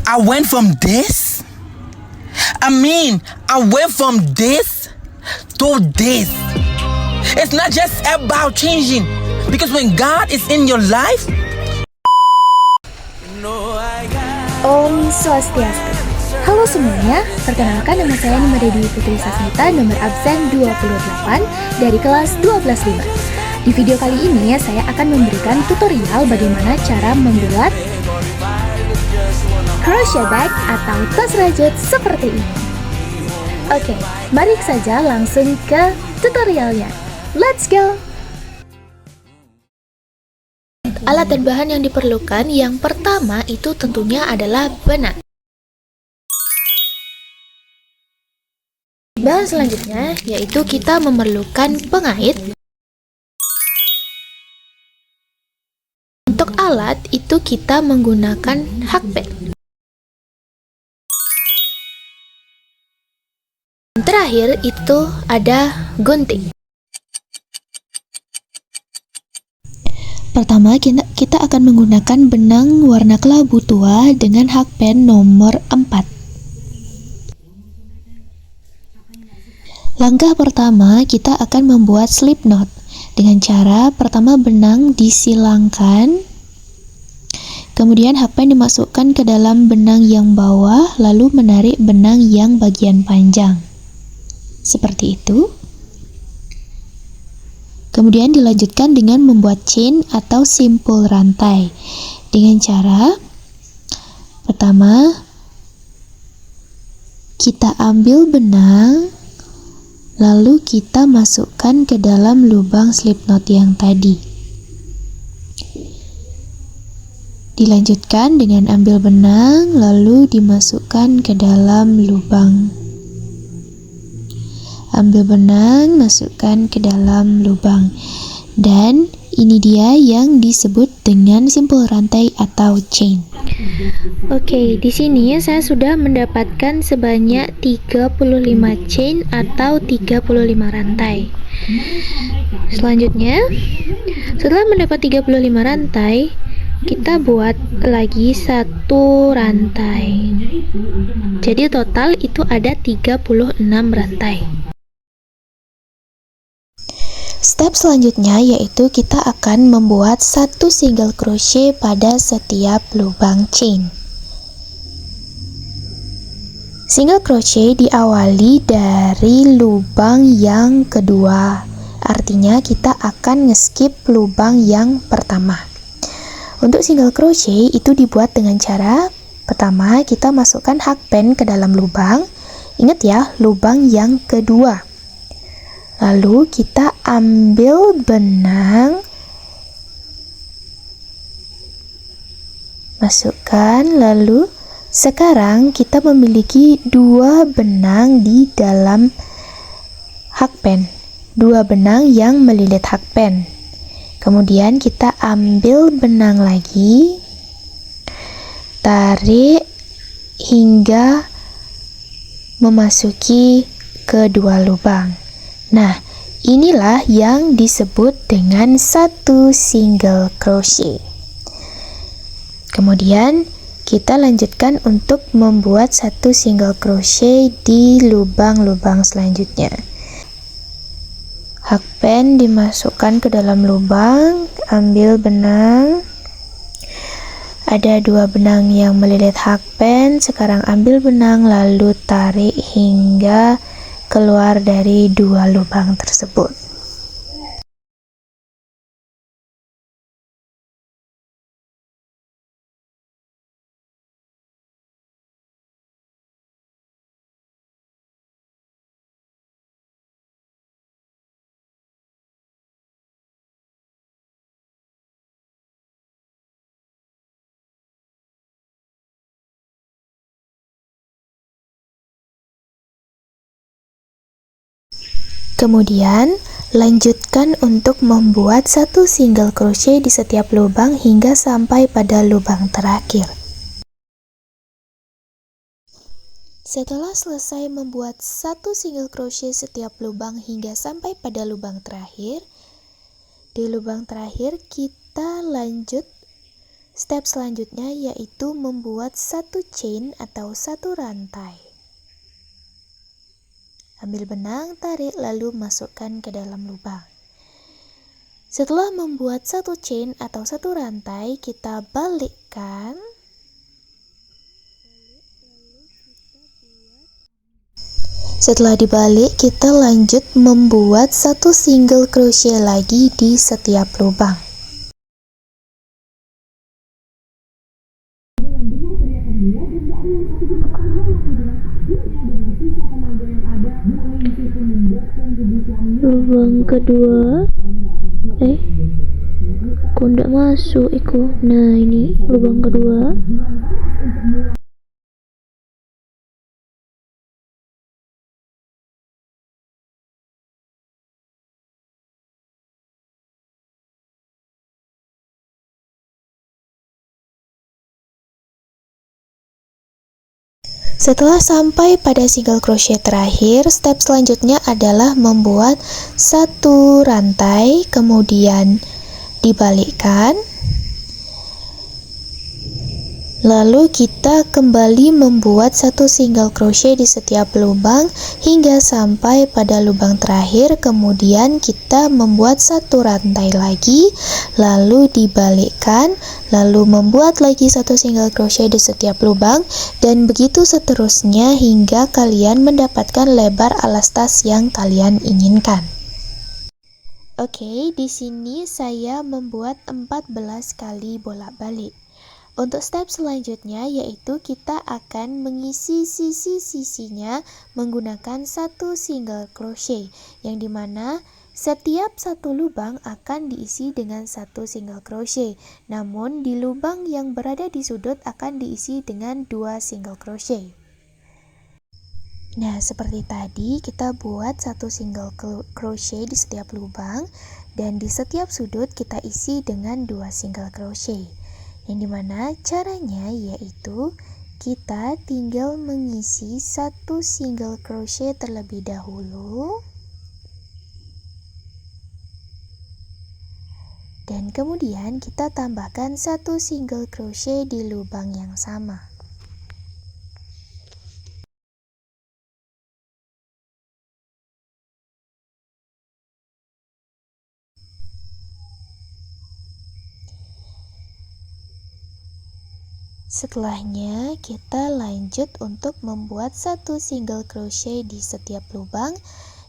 I went from this. I went from this to this. It's not just about changing, because when God is in your life. Om Swastiastu. Halo semuanya, perkenalkan nama saya Nimade Dwi Putri Sasmita, nomor absen 28 dari kelas 12.5. Di video kali ini saya akan memberikan tutorial bagaimana cara membuat crochet bag atau tas rajut seperti ini. Oke, mari saja langsung ke tutorialnya. Let's go! Alat dan bahan yang diperlukan, yang pertama itu tentunya adalah benang. Bahan selanjutnya yaitu kita memerlukan pengait. Untuk alat itu kita menggunakan hakpen. Terakhir itu ada gunting. Pertama kita akan menggunakan benang warna kelabu tua dengan hakpen nomor 4. Langkah pertama kita akan membuat slip knot dengan cara pertama benang disilangkan, kemudian hakpen dimasukkan ke dalam benang yang bawah, lalu menarik benang yang bagian panjang seperti itu. Kemudian dilanjutkan dengan membuat chain atau simpul rantai dengan cara pertama kita ambil benang, lalu kita masukkan ke dalam lubang slip knot yang tadi. Dilanjutkan dengan ambil benang, lalu dimasukkan ke dalam lubang. Ambil benang, masukkan ke dalam lubang. Dan ini dia yang disebut dengan simpul rantai atau chain. Oke, di sini saya sudah mendapatkan sebanyak 35 chain atau 35 rantai. Selanjutnya, setelah mendapat 35 rantai, kita buat lagi satu rantai. Jadi total itu ada 36 rantai. Step selanjutnya yaitu kita akan membuat satu single crochet pada setiap lubang chain. Single crochet diawali dari lubang yang kedua, artinya kita akan ngeskip lubang yang pertama. Untuk single crochet itu dibuat dengan cara pertama kita masukkan hakpen ke dalam lubang. Ingat ya, lubang yang kedua. Lalu kita ambil benang, masukkan, lalu sekarang kita memiliki dua benang di dalam hakpen, dua benang yang melilit hakpen. Kemudian kita ambil benang lagi, tarik hingga memasuki kedua lubang. Nah, inilah yang disebut dengan satu single crochet. Kemudian kita lanjutkan untuk membuat satu single crochet di lubang-lubang selanjutnya. Hakpen dimasukkan ke dalam lubang, ambil benang. Ada dua benang yang melilit hakpen, sekarang ambil benang lalu tarik hingga keluar dari dua lubang tersebut. Kemudian, lanjutkan untuk membuat satu single crochet di setiap lubang hingga sampai pada lubang terakhir. Setelah selesai membuat satu single crochet setiap lubang hingga sampai pada lubang terakhir, di lubang terakhir kita lanjut Step selanjutnya yaitu membuat satu chain atau satu rantai. Ambil benang, tarik, lalu masukkan ke dalam lubang. Setelah membuat satu chain atau satu rantai, kita balikkan. Setelah dibalik, kita lanjut membuat satu single crochet lagi di setiap lubang. Lubang kedua, kok ndak masuk iku. Nah, ini lubang kedua. Setelah sampai pada single crochet terakhir, step selanjutnya adalah membuat satu rantai, kemudian dibalikkan. Lalu kita kembali membuat satu single crochet di setiap lubang hingga sampai pada lubang terakhir, kemudian kita membuat satu rantai lagi, lalu dibalikkan, lalu membuat lagi satu single crochet di setiap lubang, dan begitu seterusnya hingga kalian mendapatkan lebar alas tas yang kalian inginkan. Oke, di sini saya membuat 14 kali bolak-balik. Untuk step selanjutnya yaitu kita akan mengisi sisi-sisinya menggunakan satu single crochet, yang dimana setiap satu lubang akan diisi dengan satu single crochet, namun di lubang yang berada di sudut akan diisi dengan 2 single crochet. Nah, seperti tadi kita buat satu single crochet di setiap lubang, dan di setiap sudut kita isi dengan 2 single crochet. Yang dimana caranya yaitu kita tinggal mengisi satu single crochet terlebih dahulu, dan kemudian kita tambahkan satu single crochet di lubang yang sama. Setelahnya kita lanjut untuk membuat satu single crochet di setiap lubang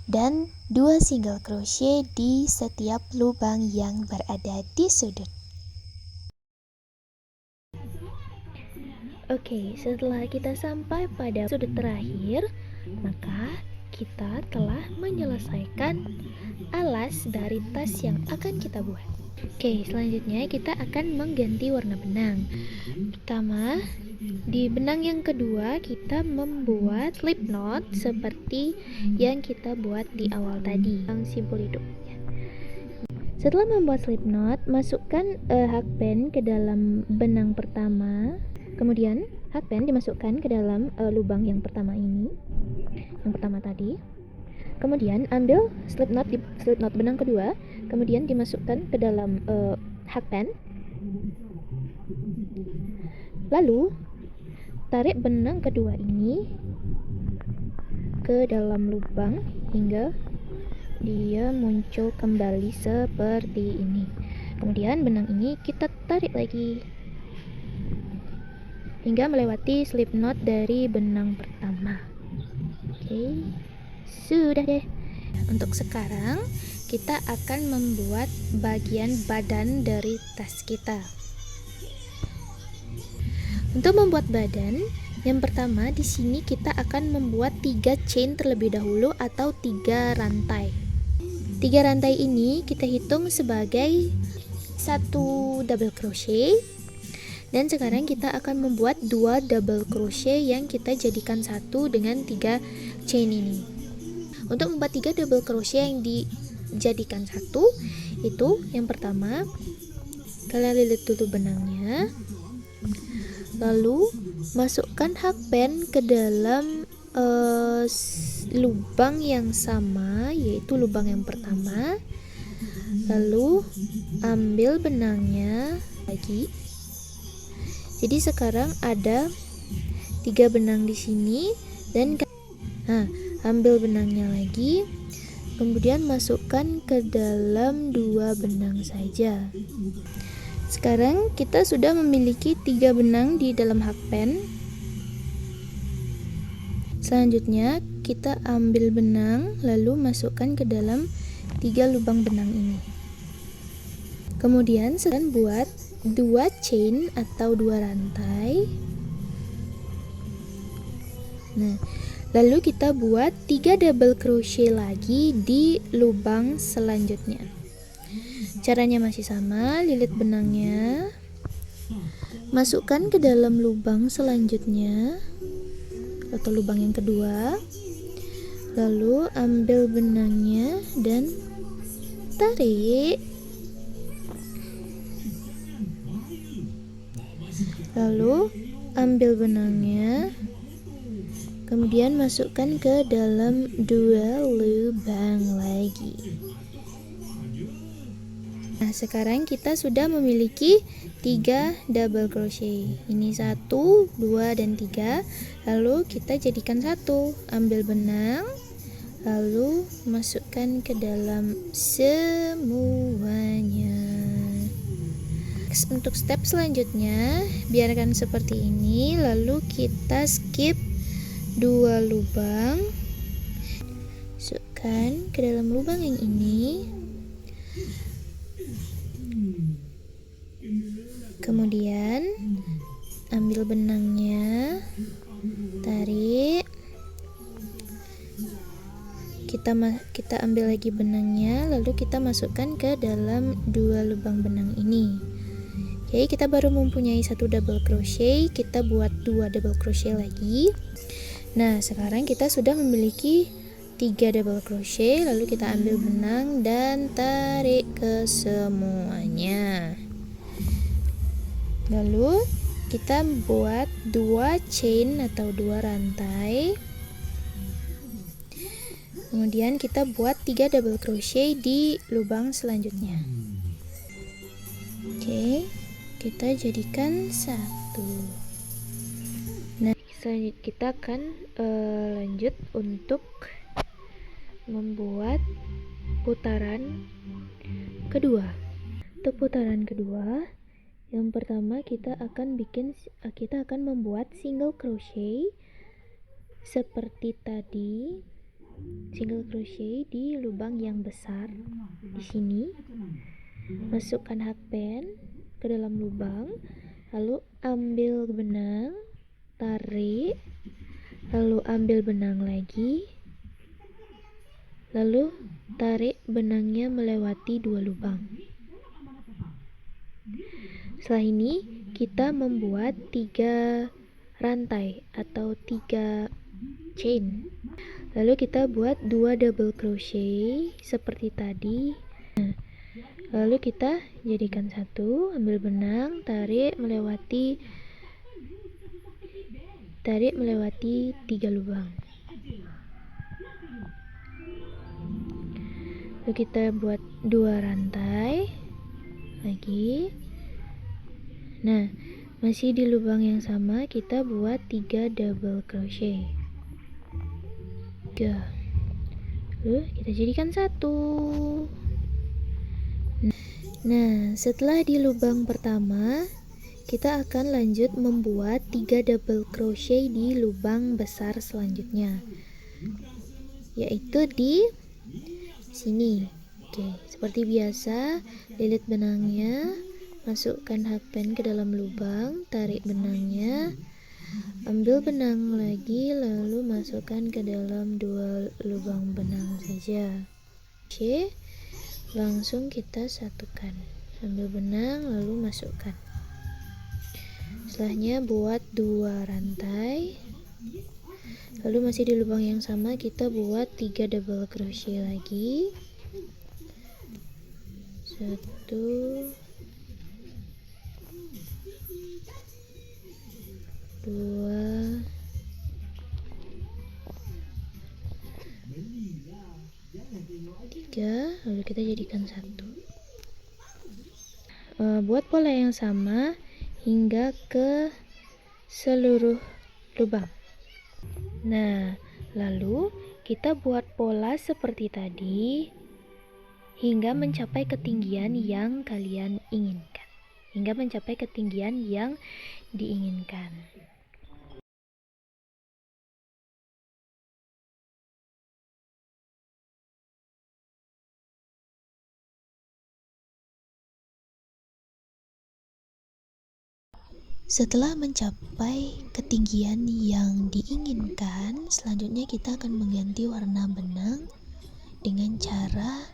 dan 2 single crochet di setiap lubang yang berada di sudut. Oke, setelah kita sampai pada sudut terakhir, maka kita telah menyelesaikan alas dari tas yang akan kita buat. Oke, selanjutnya kita akan mengganti warna benang. Pertama, di benang yang kedua kita membuat slip knot seperti yang kita buat di awal tadi, yang simpul itu. Setelah membuat slip knot, masukkan hakpen ke dalam benang pertama. Kemudian hakpen dimasukkan ke dalam lubang yang pertama ini, yang pertama tadi. Kemudian ambil slip knot benang kedua, kemudian dimasukkan ke dalam hakpen. Lalu tarik benang kedua ini ke dalam lubang hingga dia muncul kembali seperti ini. Kemudian benang ini kita tarik lagi hingga melewati slip knot dari benang pertama. Oke, sudah deh. Untuk sekarang kita akan membuat bagian badan dari tas kita. Untuk membuat badan, yang pertama di sini kita akan membuat 3 chain terlebih dahulu atau 3 rantai. 3 rantai ini kita hitung sebagai 1 double crochet. Dan sekarang kita akan membuat 2 double crochet yang kita jadikan satu dengan 3 chain ini. Untuk membuat 3 double crochet yang dijadikan satu, itu yang pertama kalian lilit dulu benangnya, lalu masukkan hakpen ke dalam lubang yang sama, yaitu lubang yang pertama, lalu ambil benangnya lagi, Jadi sekarang ada 3 benang di sini dan ambil benangnya lagi, kemudian masukkan ke dalam 2 benang saja. Sekarang kita sudah memiliki 3 benang di dalam hakpen. Selanjutnya kita ambil benang lalu masukkan ke dalam 3 lubang benang ini. Kemudian sedang buat 2 chain atau 2 rantai. Nah, lalu kita buat 3 double crochet lagi di lubang selanjutnya. Caranya masih sama, lilit benangnya, masukkan ke dalam lubang selanjutnya atau lubang yang kedua, lalu ambil benangnya dan tarik, lalu ambil benangnya, kemudian masukkan ke dalam 2 lubang lagi. Nah, sekarang kita sudah memiliki 3 double crochet. Ini 1, 2, dan 3. Lalu kita jadikan satu. Ambil benang, lalu masukkan ke dalam semuanya. Untuk step selanjutnya, biarkan seperti ini. Lalu kita skip 2 lubang. Masukkan ke dalam lubang yang ini. Kemudian ambil benangnya, tarik, kita ambil lagi benangnya, lalu kita masukkan ke dalam 2 lubang benang ini. Oke, kita baru mempunyai 1 double crochet, kita buat 2 double crochet lagi. Nah, sekarang kita sudah memiliki 3 double crochet, lalu kita ambil benang dan tarik ke semuanya. Lalu kita buat 2 chain atau 2 rantai. Kemudian kita buat 3 double crochet di lubang selanjutnya. Oke, kita jadikan 1. Nah, selanjutnya kita akan lanjut untuk membuat putaran kedua. Untuk putaran kedua, yang pertama kita akan membuat single crochet seperti tadi. Single crochet di lubang yang besar di sini. Masukkan hakpen ke dalam lubang, lalu ambil benang, tarik, lalu ambil benang lagi, lalu tarik benangnya melewati 2 lubang. Setelah ini kita membuat 3 rantai atau 3 chain. Lalu kita buat 2 double crochet seperti tadi. Lalu kita jadikan 1, ambil benang, tarik melewati 3 lubang. Lalu kita buat 2 rantai lagi. Nah, masih di lubang yang sama kita buat 3 double crochet. 3. Lalu kita jadikan 1. Nah, setelah di lubang pertama, kita akan lanjut membuat 3 double crochet di lubang besar selanjutnya, yaitu di sini. Oke, seperti biasa, lilit benangnya, masukkan hakpen ke dalam lubang, tarik benangnya, ambil benang lagi, lalu masukkan ke dalam 2 lubang benang saja. Oke, langsung kita satukan. Ambil benang lalu masukkan. Setelahnya buat 2 rantai. Lalu masih di lubang yang sama kita buat 3 double crochet lagi. 1, 2, 3, lalu kita jadikan 1. Buat pola yang sama, hingga ke seluruh lubang. Nah, lalu kita buat pola seperti tadi hingga mencapai ketinggian yang kalian inginkan. Hingga mencapai ketinggian yang diinginkan. Setelah mencapai ketinggian yang diinginkan, selanjutnya kita akan mengganti warna benang dengan cara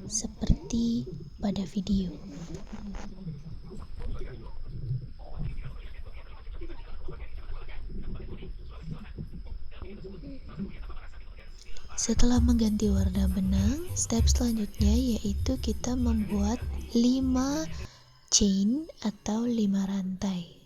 seperti pada video. Setelah mengganti warna benang, step selanjutnya yaitu kita membuat 5 chain atau 5 rantai.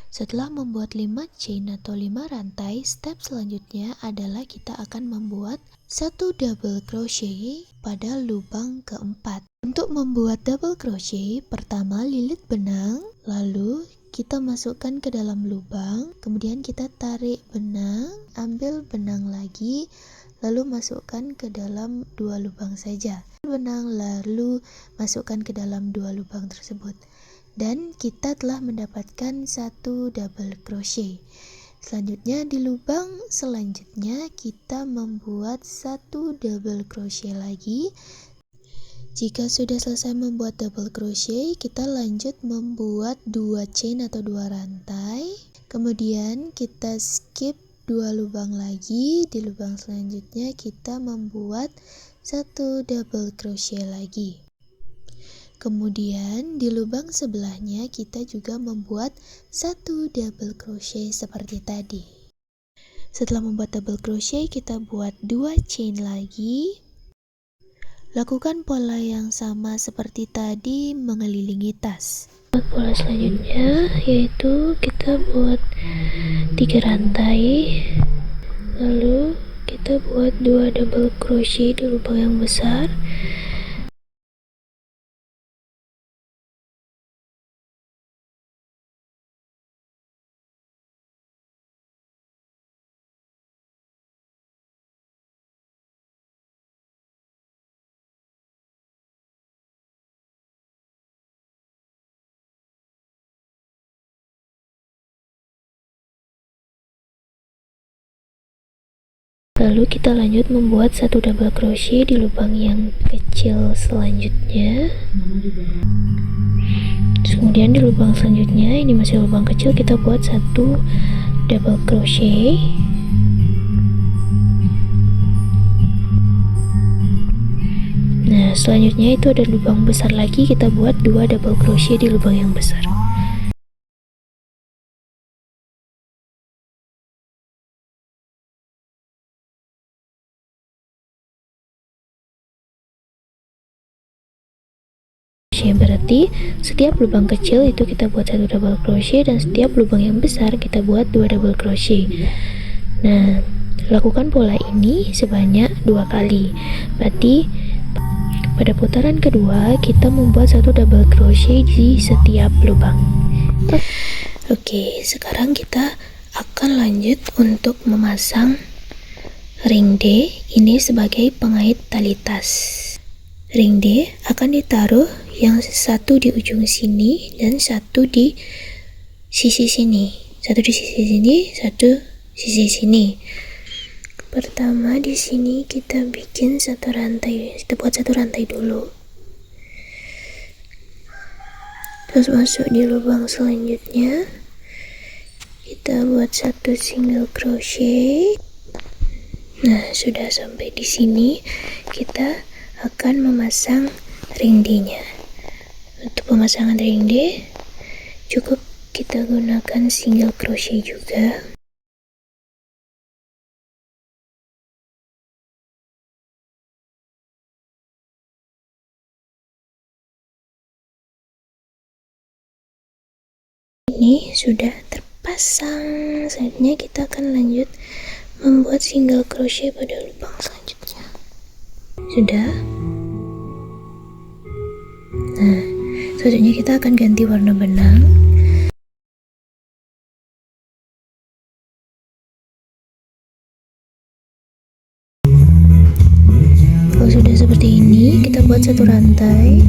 Setelah membuat 5 chain atau 5 rantai, step selanjutnya adalah kita akan membuat 1 double crochet pada lubang keempat. Untuk membuat double crochet, pertama lilit benang, lalu kita masukkan ke dalam lubang, kemudian kita tarik benang, ambil benang lagi, lalu masukkan ke dalam 2 lubang saja. Benang lalu masukkan ke dalam 2 lubang tersebut. Dan kita telah mendapatkan 1 double crochet. Selanjutnya di lubang selanjutnya kita membuat 1 double crochet lagi. Jika sudah selesai membuat double crochet, kita lanjut membuat 2 chain atau 2 rantai. Kemudian kita skip 2 lubang lagi. Di lubang selanjutnya kita membuat 1 double crochet lagi. Kemudian di lubang sebelahnya kita juga membuat 1 double crochet seperti tadi. Setelah membuat double crochet, kita buat 2 chain lagi. Lakukan pola yang sama seperti tadi mengelilingi tas. Pola selanjutnya yaitu kita buat 3 rantai, lalu kita buat 2 double crochet di lubang yang besar. Lalu kita lanjut membuat 1 double crochet di lubang yang kecil selanjutnya. Kemudian di lubang selanjutnya, ini masih lubang kecil, kita buat 1 double crochet. Nah, selanjutnya itu ada lubang besar lagi, kita buat 2 double crochet di lubang yang besar. Berarti setiap lubang kecil itu kita buat 1 double crochet, dan setiap lubang yang besar kita buat 2 double crochet. Nah, lakukan pola ini sebanyak 2 kali. Berarti pada putaran kedua kita membuat 1 double crochet di setiap lubang. Oke, sekarang kita akan lanjut untuk memasang ring D ini sebagai pengait tali tas. Ring D akan ditaruh yang satu di ujung sini dan satu di sisi sini. Satu di sisi sini, satu sisi sini. Pertama di sini kita bikin 1 rantai. Kita buat 1 rantai dulu. Terus masuk di lubang selanjutnya. Kita buat 1 single crochet. Nah, sudah sampai di sini, kita akan memasang ring D-nya. Untuk pemasangan ring D cukup kita gunakan single crochet juga. Ini sudah terpasang. Selanjutnya kita akan lanjut membuat single crochet pada lubang selanjutnya. Sudah. Nah, selanjutnya kita akan ganti warna benang. Kalau sudah seperti ini, kita buat satu rantai.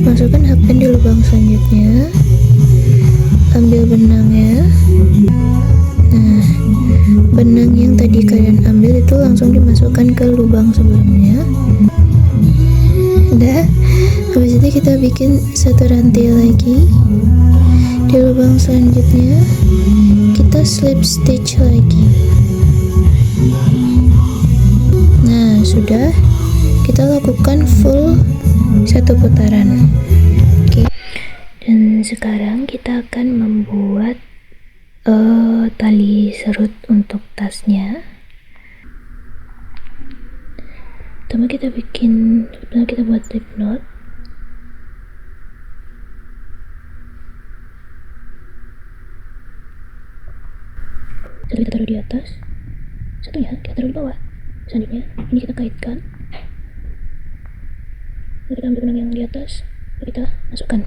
Masukkan hakband di lubang selanjutnya. Ambil benangnya. Nah, benang yang tadi kalian ambil itu langsung dimasukkan ke lubang sebelumnya. Udah. Habis itu kita bikin satu rantai lagi. Di lubang selanjutnya kita slip stitch lagi. Nah, sudah. Kita lakukan full satu putaran. Oke. Dan sekarang kita akan membuat tali serut untuk tasnya. Pertama kita buat slip knot. Satu kita taruh di atas, satunya kita taruh di bawah. Selanjutnya ini kita kaitkan. Lalu kita ambil benang yang di atas, lalu kita masukkan.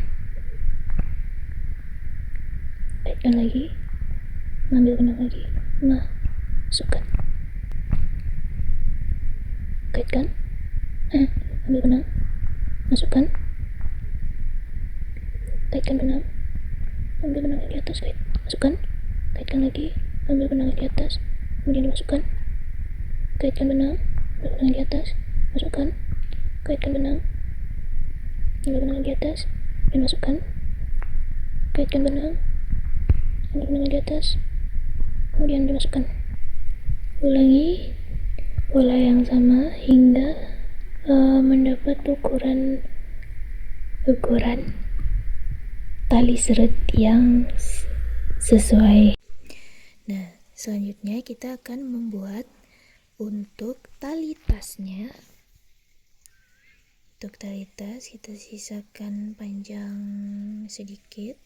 Kaitkan lagi, ambil benang lagi, masukkan. Kaitkan, ambil benang, masukkan. Kaitkan benang, ambil benang yang di atas, masukkan. Kaitkan lagi, ambil benang yang di atas, kemudian dimasukkan. Kaitkan benang, ambil benang yang di atas, masukkan. Kaitkan benang, ambil benang yang di atas, dan masukkan. Kaitkan benang, ambil benang yang di atas, kemudian dimasukkan. Ulangi pola yang sama hingga mendapat ukuran tali serut yang sesuai. Nah, selanjutnya kita akan membuat untuk tali tasnya. Untuk tali tas kita sisakan panjang sedikit,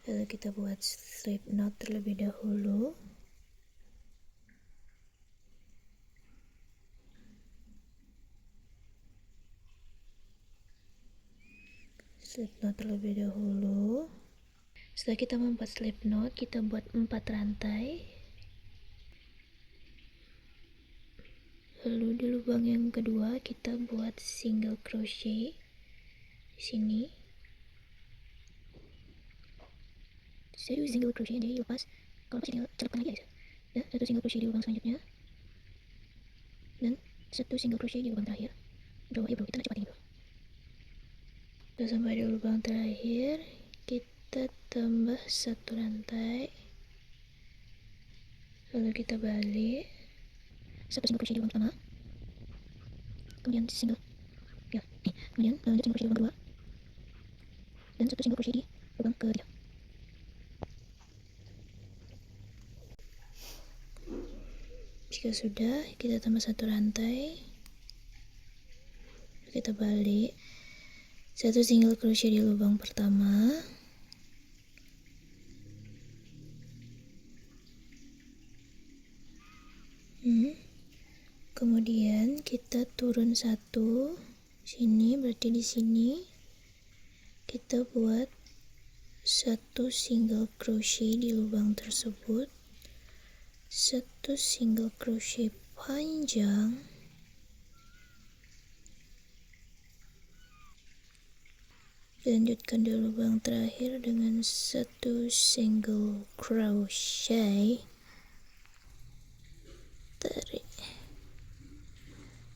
lalu kita buat slip knot terlebih dahulu. Slip knot terlebih dahulu. Setelah kita membuat slip knot, kita buat 4 rantai. Lalu di lubang yang kedua kita buat single crochet di sini. Saya single crochet jadi lepas, kalau lepas tinggal celupkan lagi aja. Ya, satu single crochet di lubang selanjutnya dan satu single crochet di lubang terakhir. Bro, kita cepat ini bro. Sudah sampai di lubang terakhir, kita tambah satu rantai, lalu kita balik, satu single crochet di lubang pertama, kemudian kemudian lanjut single crochet di lubang kedua, dan satu single crochet di lubang ketiga. Jika sudah, kita tambah satu rantai, kita balik, satu single crochet di lubang pertama, kemudian kita turun satu sini, berarti di sini kita buat satu single crochet di lubang tersebut, satu single crochet panjang, lanjutkan di lubang terakhir dengan satu single crochet, tarik,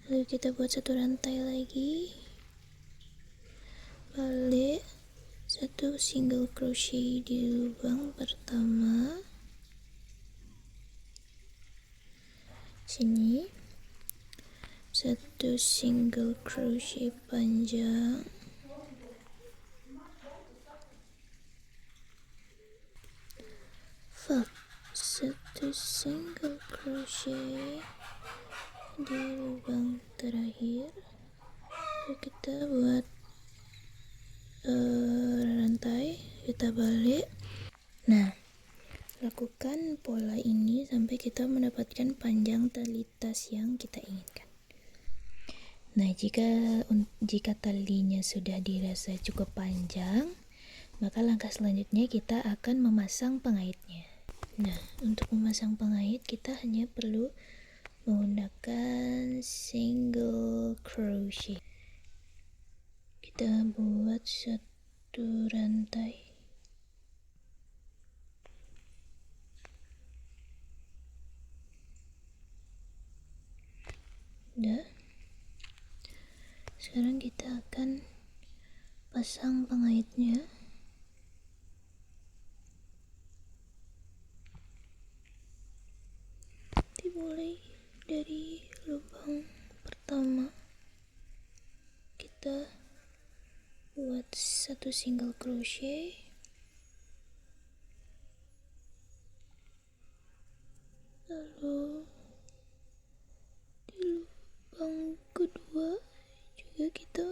lalu kita buat satu rantai lagi, balik, satu single crochet di lubang pertama, sini, satu single crochet panjang, satu single crochet di lubang terakhir, lalu kita buat rantai, kita balik. Nah, lakukan pola ini sampai kita mendapatkan panjang tali tas yang kita inginkan. Nah, jika talinya sudah dirasa cukup panjang, maka langkah selanjutnya kita akan memasang pengaitnya. Nah, untuk memasang pengait kita hanya perlu menggunakan single crochet. Kita buat satu rantai. Udah. Sekarang kita akan pasang pengaitnya. Dimulai dari lubang pertama, kita buat satu single crochet, lalu di lubang kedua juga kita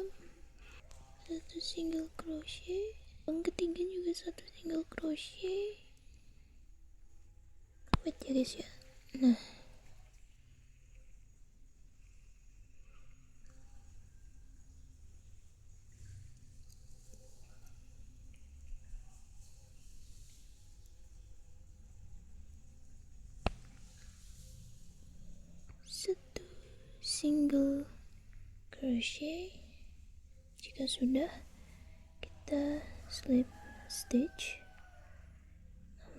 satu single crochet, lubang ketiga juga satu single crochet. Wait ya guys ya. Nah, satu single crochet. Jika sudah, kita slip stitch,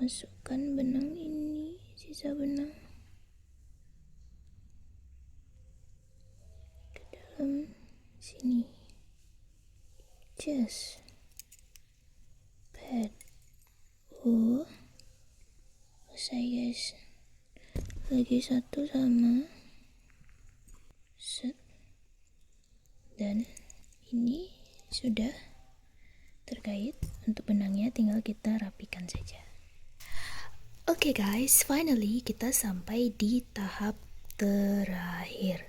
masukkan benang ini, sisa benang ke dalam sini. Just pad. Selesai guys. Lagi satu sama set. Dan ini sudah terkait. Untuk benangnya tinggal kita rapikan saja. Oke guys, finally kita sampai di tahap terakhir,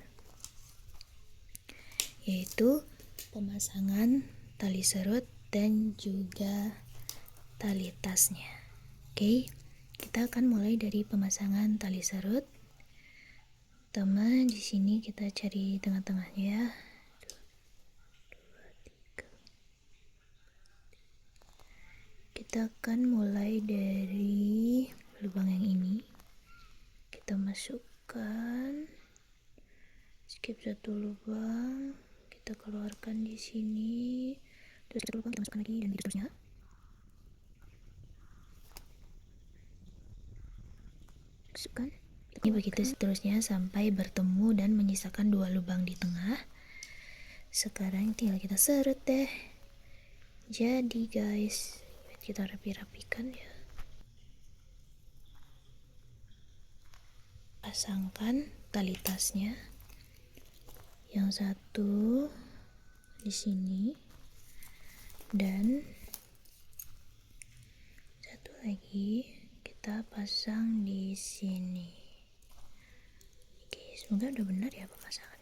yaitu pemasangan tali serut dan juga tali tasnya. Oke, kita akan mulai dari pemasangan tali serut. Pertama di sini kita cari tengah-tengahnya ya. Kita akan mulai dari lubang yang ini. Kita masukkan, skip satu lubang, kita keluarkan di sini, terus satu lubang kita masukkan lagi, dan gitu terusnya. Masukkan. Ini begitu seterusnya sampai bertemu dan menyisakan dua lubang di tengah. Sekarang tinggal kita serut deh. Jadi guys, kita rapikan ya. Pasangkan tali tasnya. Yang satu di sini dan satu lagi kita pasang di sini. Oke, semoga udah benar ya pemasangan.